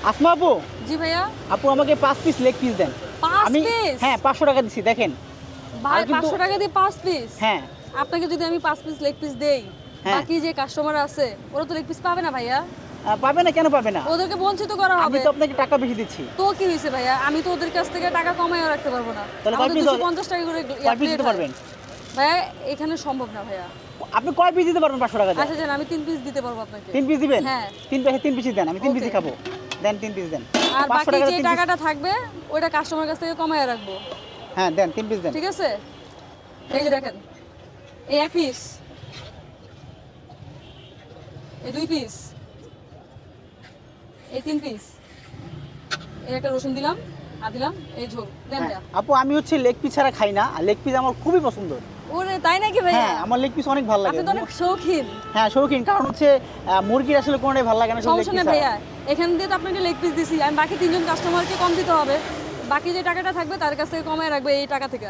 আসমা আপু। জি ভাইয়া। আপু আমাকে 5 পিস লেগ পিস দেন। 5 আমি পিস? হ্যাঁ 500 টাকা দিচ্ছি দেখেন। ভাই আর কিন্তু 500 টাকা দিয়ে 5 পিস? হ্যাঁ আপনাকে যদি আমি 5 পিস লেগ পিস দেই, হ্যাঁ। বাকি যে কাস্টমার আছে ওরা তো লেগ পিস পাবে না ভাইয়া। পাবে না, কেন পাবে না? ওদেরকে বঞ্চিত করা আমি হবে। তো আপনাকে টাকা বেশি দিচ্ছি। তো কি হইছে ভাইয়া? আমি তো ওদের কাছ থেকে টাকা কমায়ও রাখতে পারবো না। তাহলে কয় আমাদের পিস 250 টাকা করে কয় পিস দিতে পারবেন? ভাইয়া এখানে সম্ভব না ভাইয়া। আপনি কয় পিস দিতে পারবেন 500 টাকা দিয়ে? আচ্ছা জান, আমি 3 পিস দিতে পারবো আপনাকে। 3 পিস দিবেন? হ্যাঁ। 3 পিসই দেন, আমি 3 পিসই Okay. খাবো। দেন 3 পিস দেন। আর 500 বাকি টাকা যে 3 পিস। টাকাটা থাকবে ওইটা কাস্টমার কাছ থেকে কমায় রাখবো। হ্যাঁ দেন 3 পিস দেন। ঠিক আছে? এই যে দেখেন, এই 1 পিস, এই 2 পিস, এই 3 পিস, এই একটা রসুন দিলাম আর দিলাম এই ঝোল দেন হ্যাঁ, ভাইয়া। আপু আমি হচ্ছে লেগ পিস ছাড়া খাই না, আর লেগ পিস আমার খুবই পছন্দ। ওরে তাই নাকি ভাইয়া? হ্যাঁ আমার লেগ পিস অনেক ভালো লাগে। আপনি তো অনেক শৌখিন। হ্যাঁ শৌখিন, কারণ হচ্ছে মুরগির আসলে কোনোটাই ভালো লাগে না, শুধু লেগ সমস্যা পিস নেই ভাইয়া, এখান দিয়ে তো আপনাকে লেগ পিস দিছি, আমি বাকি 3 জন কাস্টমারকে কম দিতে হবে, বাকি যে টাকাটা থাকবে তার কাছ থেকে কমায় রাখবে এই টাকা থেকে।